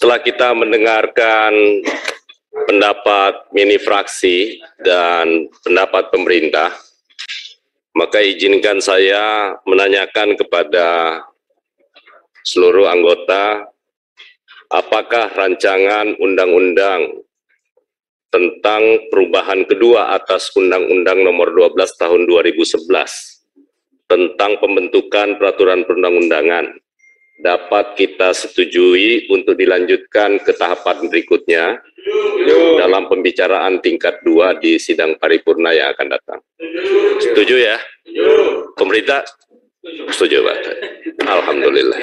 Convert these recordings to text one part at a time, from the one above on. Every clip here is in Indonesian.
Setelah kita mendengarkan pendapat mini fraksi dan pendapat pemerintah, maka izinkan saya menanyakan kepada seluruh anggota, apakah rancangan undang-undang tentang perubahan kedua atas Undang-Undang Nomor 12 Tahun 2011 tentang pembentukan peraturan perundang-undangan dapat kita setujui untuk dilanjutkan ke tahapan berikutnya dalam pembicaraan tingkat 2 di sidang paripurna yang akan datang. Setuju ya? Pemerintah? Setuju, Pak. Alhamdulillah.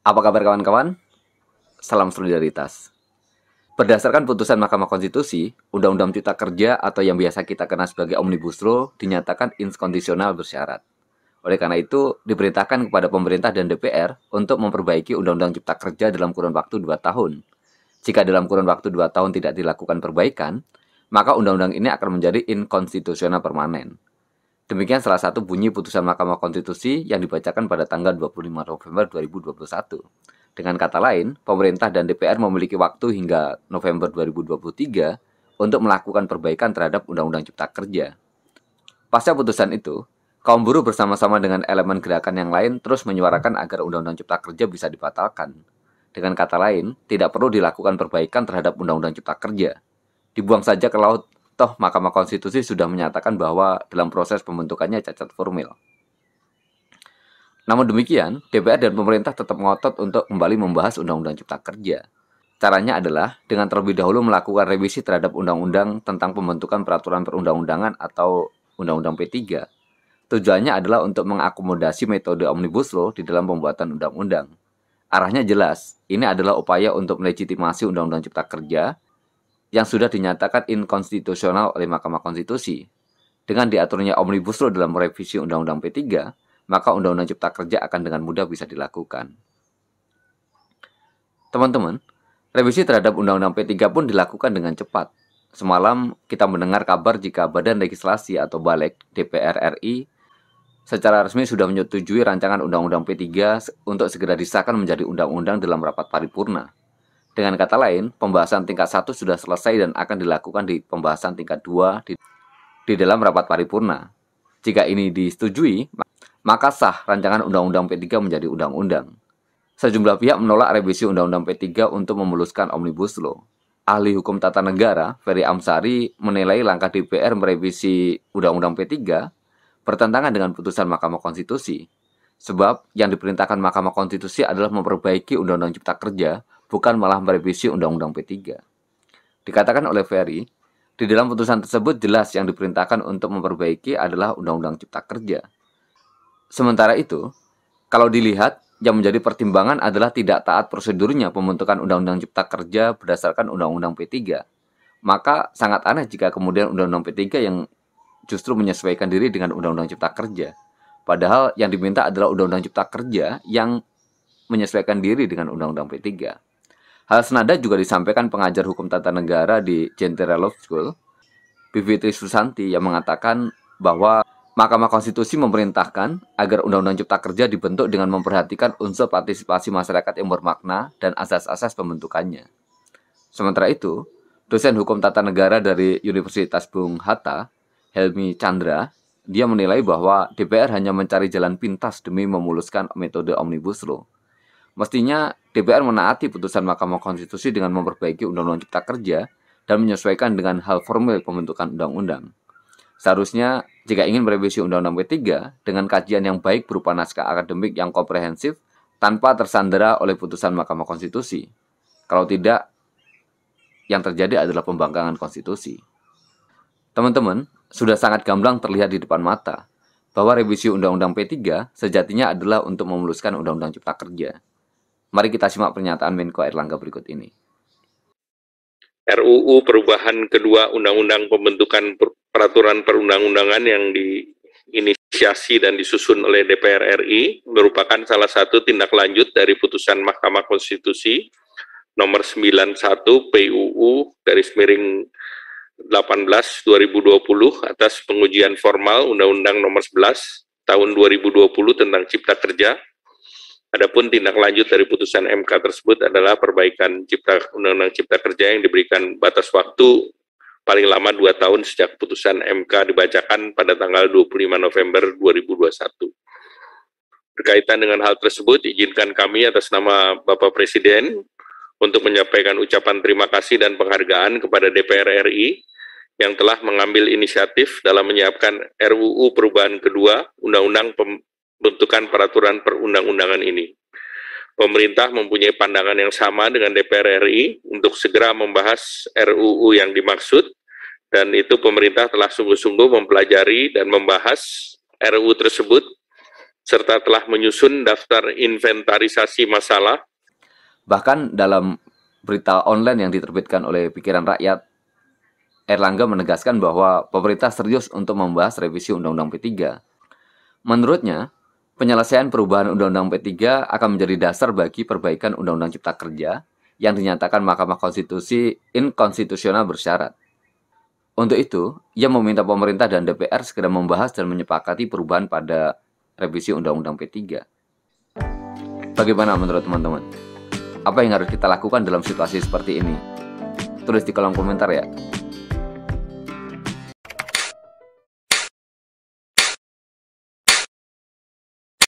Apa kabar kawan-kawan? Salam solidaritas. Berdasarkan putusan Mahkamah Konstitusi, Undang-Undang Cipta Kerja atau yang biasa kita kenal sebagai Omnibus Law dinyatakan inkonstitusional bersyarat. Oleh karena itu, diperintahkan kepada pemerintah dan DPR untuk memperbaiki Undang-Undang Cipta Kerja dalam kurun waktu 2 tahun. Jika dalam kurun waktu 2 tahun tidak dilakukan perbaikan, maka Undang-Undang ini akan menjadi inkonstitusional permanen. Demikian salah satu bunyi putusan Mahkamah Konstitusi yang dibacakan pada tanggal 25 November 2021. Dengan kata lain, pemerintah dan DPR memiliki waktu hingga November 2023 untuk melakukan perbaikan terhadap Undang-Undang Cipta Kerja. Pasca putusan itu, kaum buruh bersama-sama dengan elemen gerakan yang lain terus menyuarakan agar Undang-Undang Cipta Kerja bisa dibatalkan. Dengan kata lain, tidak perlu dilakukan perbaikan terhadap Undang-Undang Cipta Kerja. Dibuang saja ke laut, toh Mahkamah Konstitusi sudah menyatakan bahwa dalam proses pembentukannya cacat formil. Namun demikian, DPR dan pemerintah tetap ngotot untuk kembali membahas Undang-Undang Cipta Kerja. Caranya adalah dengan terlebih dahulu melakukan revisi terhadap Undang-Undang tentang pembentukan peraturan perundang-undangan atau Undang-Undang P3. Tujuannya adalah untuk mengakomodasi metode Omnibus Law di dalam pembuatan undang-undang. Arahnya jelas, ini adalah upaya untuk melegitimasi Undang-Undang Cipta Kerja yang sudah dinyatakan inkonstitusional oleh Mahkamah Konstitusi. Dengan diaturnya Omnibus Law dalam revisi Undang-Undang P3, maka Undang-Undang Cipta Kerja akan dengan mudah bisa dilakukan. Teman-teman, revisi terhadap Undang-Undang P3 pun dilakukan dengan cepat. Semalam kita mendengar kabar jika Badan Legislasi atau Balik DPR RI secara resmi sudah menyetujui rancangan Undang-Undang P3 untuk segera disahkan menjadi undang-undang dalam rapat paripurna. Dengan kata lain, pembahasan tingkat 1 sudah selesai dan akan dilakukan di pembahasan tingkat 2 di dalam rapat paripurna. Jika ini disetujui, maka sah rancangan Undang-Undang P3 menjadi undang-undang. Sejumlah pihak menolak revisi Undang-Undang P3 untuk memuluskan Omnibus Law. Ahli Hukum Tata Negara, Ferry Amsari, menilai langkah DPR merevisi Undang-Undang P3 bertentangan dengan putusan Mahkamah Konstitusi. Sebab yang diperintahkan Mahkamah Konstitusi adalah memperbaiki Undang-Undang Cipta Kerja, bukan malah merevisi Undang-Undang P3. Dikatakan oleh Ferry, di dalam putusan tersebut jelas yang diperintahkan untuk memperbaiki adalah Undang-Undang Cipta Kerja. Sementara itu, kalau dilihat, yang menjadi pertimbangan adalah tidak taat prosedurnya pembentukan Undang-Undang Cipta Kerja berdasarkan Undang-Undang P3. Maka sangat aneh jika kemudian Undang-Undang P3 yang justru menyesuaikan diri dengan Undang-Undang Cipta Kerja. Padahal yang diminta adalah Undang-Undang Cipta Kerja yang menyesuaikan diri dengan Undang-Undang P3. Hal senada juga disampaikan pengajar Hukum Tata Negara di Jentera Law School, Bivitri Susanti, yang mengatakan bahwa Mahkamah Konstitusi memerintahkan agar Undang-Undang Cipta Kerja dibentuk dengan memperhatikan unsur partisipasi masyarakat yang bermakna dan asas-asas pembentukannya. Sementara itu, dosen Hukum Tata Negara dari Universitas Bung Hatta, Helmi Chandra, dia menilai bahwa DPR hanya mencari jalan pintas demi memuluskan metode Omnibus Law. Mestinya DPR menaati putusan Mahkamah Konstitusi dengan memperbaiki Undang-Undang Cipta Kerja dan menyesuaikan dengan hal formil pembentukan undang-undang. Seharusnya, jika ingin merevisi Undang-Undang P3 dengan kajian yang baik berupa naskah akademik yang komprehensif tanpa tersandera oleh putusan Mahkamah Konstitusi. Kalau tidak, yang terjadi adalah pembangkangan konstitusi. Teman-teman, sudah sangat gamblang terlihat di depan mata bahwa revisi Undang-Undang P3 sejatinya adalah untuk memuluskan Undang-Undang Cipta Kerja. Mari kita simak pernyataan Menko Airlangga berikut ini. RUU perubahan kedua Undang-Undang pembentukan peraturan perundang-undangan yang diinisiasi dan disusun oleh DPR RI merupakan salah satu tindak lanjut dari putusan Mahkamah Konstitusi nomor 91 PUU/18/2020 atas pengujian formal Undang-Undang nomor 11 tahun 2020 tentang Cipta Kerja. Adapun tindak lanjut dari putusan MK tersebut adalah perbaikan Undang-Undang Cipta Kerja yang diberikan batas waktu paling lama 2 tahun sejak putusan MK dibacakan pada tanggal 25 November 2021. Berkaitan dengan hal tersebut, izinkan kami atas nama Bapak Presiden untuk menyampaikan ucapan terima kasih dan penghargaan kepada DPR RI yang telah mengambil inisiatif dalam menyiapkan RUU perubahan kedua Undang-Undang Pembentukan Peraturan Perundang-undangan ini. Pemerintah mempunyai pandangan yang sama dengan DPR RI untuk segera membahas RUU yang dimaksud, dan itu pemerintah telah sungguh-sungguh mempelajari dan membahas RUU tersebut, serta telah menyusun daftar inventarisasi masalah. Bahkan dalam berita online yang diterbitkan oleh Pikiran Rakyat, Erlangga menegaskan bahwa pemerintah serius untuk membahas revisi Undang-Undang P3. Menurutnya, penyelesaian perubahan Undang-Undang P3 akan menjadi dasar bagi perbaikan Undang-Undang Cipta Kerja yang dinyatakan Mahkamah Konstitusi inkonstitusional bersyarat. Untuk itu, ia meminta pemerintah dan DPR segera membahas dan menyepakati perubahan pada revisi Undang-Undang P3. Bagaimana menurut teman-teman? Apa yang harus kita lakukan dalam situasi seperti ini? Tulis di kolom komentar ya.